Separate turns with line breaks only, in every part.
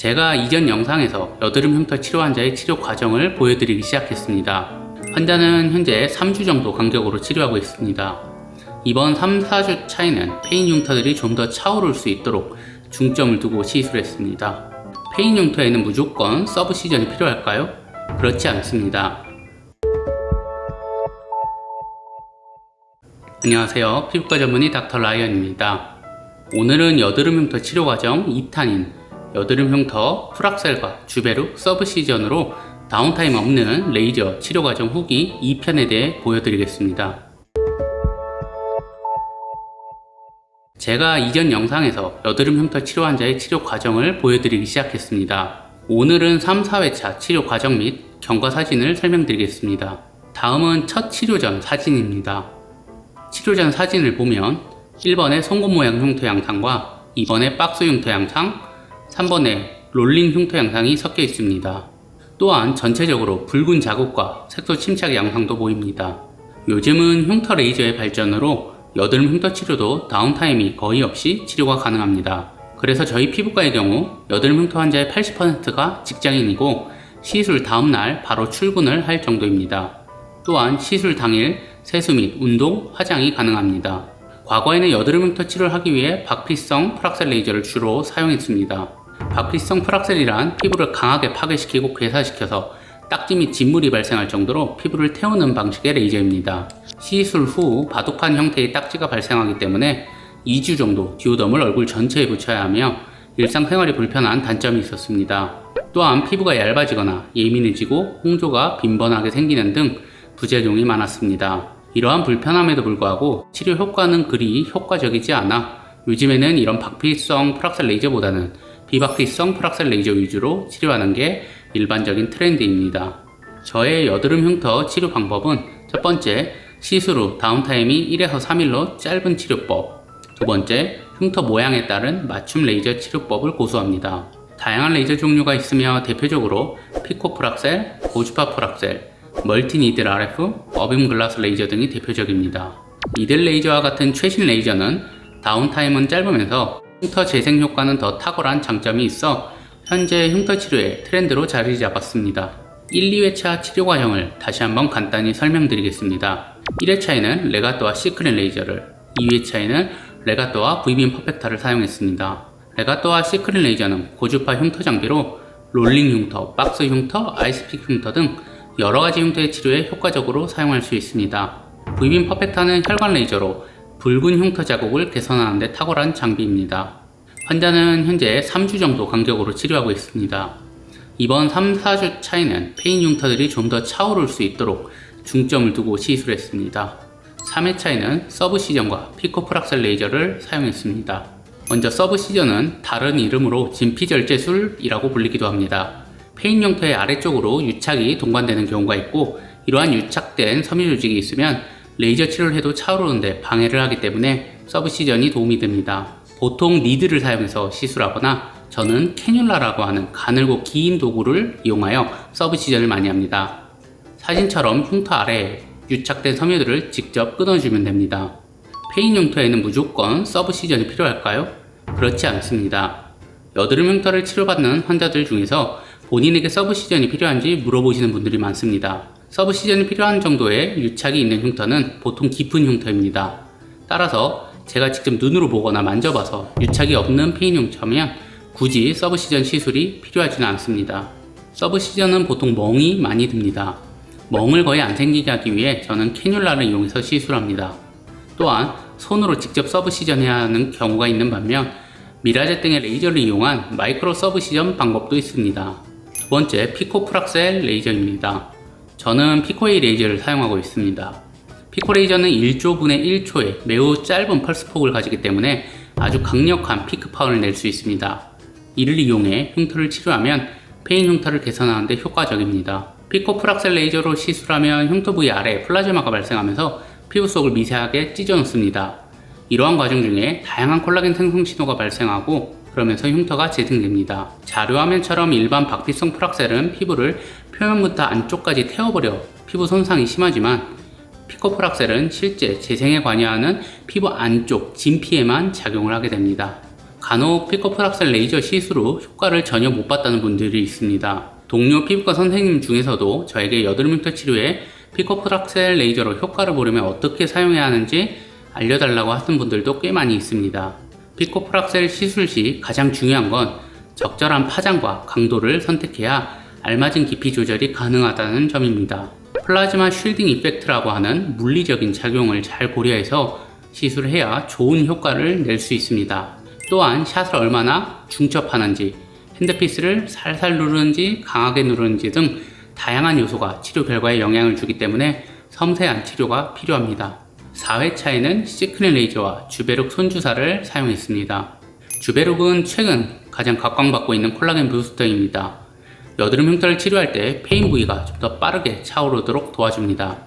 제가 이전 영상에서 여드름 흉터 치료 환자의 치료 과정을 보여드리기 시작했습니다. 환자는 현재 3주 정도 간격으로 치료하고 있습니다. 이번 3, 4주 차에는 페인 흉터들이 좀 더 차오를 수 있도록 중점을 두고 시술했습니다. 페인 흉터에는 무조건 서브시전이 필요할까요? 그렇지 않습니다. 안녕하세요. 피부과 전문의 닥터 라이언입니다. 오늘은 여드름 흉터 치료 과정 2탄인 여드름 흉터 프락셀과 주베룩 서브시전으로 다운타임 없는 레이저 치료 과정 후기 2편에 대해 보여드리겠습니다. 제가 이전 영상에서 여드름 흉터 치료 환자의 치료 과정을 보여드리기 시작했습니다. 오늘은 3, 4회차 치료 과정 및 경과 사진을 설명드리겠습니다. 다음은 첫 치료 전 사진입니다. 치료 전 사진을 보면 1번의 송곳 모양 흉터 양상과 2번의 박스 흉터 양상, 3번의 롤링 흉터 양상이 섞여 있습니다. 또한 전체적으로 붉은 자국과 색소 침착 양상도 보입니다. 요즘은 흉터 레이저의 발전으로 여드름 흉터 치료도 다운타임이 거의 없이 치료가 가능합니다. 그래서 저희 피부과의 경우 여드름 흉터 환자의 80%가 직장인이고 시술 다음날 바로 출근을 할 정도입니다. 또한 시술 당일 세수 및 운동, 화장이 가능합니다. 과거에는 여드름 흉터 치료를 하기 위해 박피성 프락셀 레이저를 주로 사용했습니다. 박피성 프락셀이란 피부를 강하게 파괴시키고 괴사시켜서 딱지 및 진물이 발생할 정도로 피부를 태우는 방식의 레이저입니다. 시술 후 바둑판 형태의 딱지가 발생하기 때문에 2주 정도 디오덤을 얼굴 전체에 붙여야 하며 일상생활이 불편한 단점이 있었습니다. 또한 피부가 얇아지거나 예민해지고 홍조가 빈번하게 생기는 등 부작용이 많았습니다. 이러한 불편함에도 불구하고 치료 효과는 그리 효과적이지 않아 요즘에는 이런 박피성 프락셀 레이저보다는 비박피성 프락셀 레이저 위주로 치료하는 게 일반적인 트렌드입니다. 저의 여드름 흉터 치료 방법은 첫 번째, 시술 후 다운타임이 1에서 3일로 짧은 치료법. 두 번째, 흉터 모양에 따른 맞춤 레이저 치료법을 고수합니다. 다양한 레이저 종류가 있으며 대표적으로 피코 프락셀, 고주파 프락셀, 멀티 니들 RF, 어빔 글라스 레이저 등이 대표적입니다. 니들 레이저와 같은 최신 레이저는 다운타임은 짧으면서 흉터 재생 효과는 더 탁월한 장점이 있어 현재 흉터 치료의 트렌드로 자리 잡았습니다. 1, 2회차 치료 과정을 다시 한번 간단히 설명드리겠습니다. 1회차에는 레가또와 시크린 레이저를, 2회차에는 레가또와 V빔 퍼펙타를 사용했습니다. 레가또와 시크린 레이저는 고주파 흉터 장비로 롤링 흉터, 박스 흉터, 아이스픽 흉터 등 여러가지 흉터의 치료에 효과적으로 사용할 수 있습니다. V빔 퍼펙타는 혈관 레이저로 붉은 흉터 자국을 개선하는 데 탁월한 장비입니다. 환자는 현재 3주 정도 간격으로 치료하고 있습니다. 이번 3, 4주 차에는 페인 흉터들이 좀 더 차오를 수 있도록 중점을 두고 시술했습니다. 3회차에는 서브시전과 피코 프락셀 레이저를 사용했습니다. 먼저 서브시전은 다른 이름으로 진피절제술이라고 불리기도 합니다. 페인 흉터의 아래쪽으로 유착이 동반되는 경우가 있고 이러한 유착된 섬유 조직이 있으면 레이저 치료를 해도 차오르는데 방해를 하기 때문에 서브시전이 도움이 됩니다. 보통 니들을 사용해서 시술하거나 저는 캐뉼라라고 하는 가늘고 긴 도구를 이용하여 서브시전을 많이 합니다. 사진처럼 흉터 아래에 유착된 섬유들을 직접 끊어주면 됩니다. 페인 흉터에는 무조건 서브시전이 필요할까요? 그렇지 않습니다. 여드름 흉터를 치료받는 환자들 중에서 본인에게 서브시전이 필요한지 물어보시는 분들이 많습니다. 서브시전이 필요한 정도의 유착이 있는 흉터는 보통 깊은 흉터입니다. 따라서 제가 직접 눈으로 보거나 만져봐서 유착이 없는 페인 흉터면 굳이 서브시전 시술이 필요하지는 않습니다. 서브시전은 보통 멍이 많이 듭니다. 멍을 거의 안 생기게 하기 위해 저는 캐뉼라를 이용해서 시술합니다. 또한 손으로 직접 서브시전해야 하는 경우가 있는 반면 미라젯 등의 레이저를 이용한 마이크로 서브시전 방법도 있습니다. 두 번째, 피코 프락셀 레이저입니다. 저는 피코A 레이저를 사용하고 있습니다. 피코 레이저는 1조분의 1초의 매우 짧은 펄스폭을 가지기 때문에 아주 강력한 피크 파워를 낼 수 있습니다. 이를 이용해 흉터를 치료하면 페인 흉터를 개선하는 데 효과적입니다. 피코 프락셀 레이저로 시술하면 흉터 부위 아래에 플라즈마가 발생하면서 피부 속을 미세하게 찢어 놓습니다. 이러한 과정 중에 다양한 콜라겐 생성 신호가 발생하고 그러면서 흉터가 재생됩니다. 자료화면처럼 일반 박피성 프락셀은 피부를 표면부터 안쪽까지 태워버려 피부 손상이 심하지만 피코 프락셀은 실제 재생에 관여하는 피부 안쪽 진피에만 작용을 하게 됩니다. 간혹 피코프락셀 레이저 시술 후 효과를 전혀 못 봤다는 분들이 있습니다. 동료 피부과 선생님 중에서도 저에게 여드름 흉터 치료에 피코프락셀 레이저로 효과를 보려면 어떻게 사용해야 하는지 알려달라고 하는 분들도 꽤 많이 있습니다. 피코프락셀 시술 시 가장 중요한 건 적절한 파장과 강도를 선택해야 알맞은 깊이 조절이 가능하다는 점입니다. 플라즈마 쉴딩 이펙트라고 하는 물리적인 작용을 잘 고려해서 시술을 해야 좋은 효과를 낼 수 있습니다. 또한 샷을 얼마나 중첩하는지, 핸드피스를 살살 누르는지 강하게 누르는지 등 다양한 요소가 치료 결과에 영향을 주기 때문에 섬세한 치료가 필요합니다. 4회차에는 시크린 레이저와 주베룩 손주사를 사용했습니다. 주베룩은 최근 가장 각광받고 있는 콜라겐 부스터입니다. 여드름 흉터를 치료할 때 페인 부위가 좀 더 빠르게 차오르도록 도와줍니다.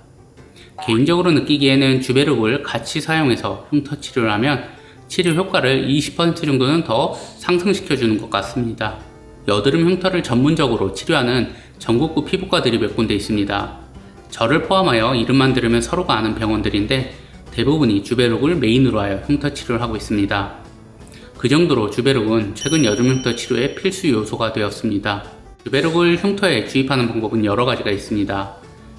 개인적으로 느끼기에는 주베룩을 같이 사용해서 흉터 치료를 하면 치료 효과를 20% 정도는 더 상승시켜주는 것 같습니다. 여드름 흉터를 전문적으로 치료하는 전국구 피부과들이 몇 군데 있습니다. 저를 포함하여 이름만 들으면 서로가 아는 병원들인데 대부분이 주베룩을 메인으로 하여 흉터 치료를 하고 있습니다. 그 정도로 주베룩은 최근 여드름 흉터 치료의 필수 요소가 되었습니다. 주베룩을 흉터에 주입하는 방법은 여러 가지가 있습니다.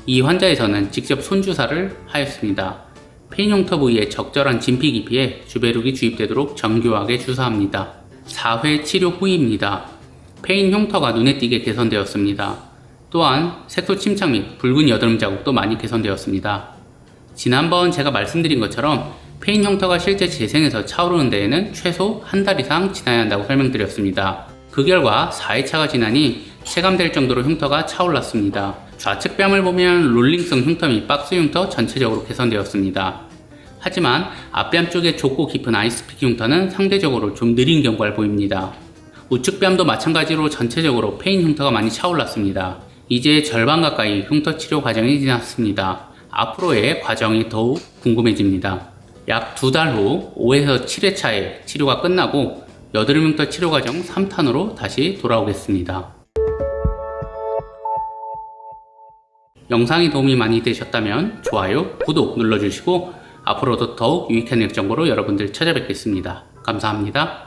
이 환자에서는 직접 손주사를 하였습니다. 페인 흉터 부위에 적절한 진피 깊이에 주베룩이 주입되도록 정교하게 주사합니다. 4회 치료 후입니다. 페인 흉터가 눈에 띄게 개선되었습니다. 또한 색소 침착 및 붉은 여드름 자국도 많이 개선되었습니다. 지난번 제가 말씀드린 것처럼 페인 흉터가 실제 재생해서 차오르는 데에는 최소 한 달 이상 지나야 한다고 설명드렸습니다. 그 결과 4회차가 지나니 체감될 정도로 흉터가 차올랐습니다. 좌측 뺨을 보면 롤링성 흉터 및 박스 흉터 전체적으로 개선되었습니다. 하지만 앞뺨 쪽에 좁고 깊은 아이스피크 흉터는 상대적으로 좀 느린 경과를 보입니다. 우측 뺨도 마찬가지로 전체적으로 페인 흉터가 많이 차올랐습니다. 이제 절반 가까이 흉터 치료 과정이 지났습니다. 앞으로의 과정이 더욱 궁금해집니다. 약 2달 후 5에서 7회차의 치료가 끝나고 여드름 흉터 치료 과정 3탄으로 다시 돌아오겠습니다. 영상이 도움이 많이 되셨다면 좋아요, 구독 눌러주시고 앞으로도 더욱 유익한 정보로 여러분들 찾아뵙겠습니다. 감사합니다.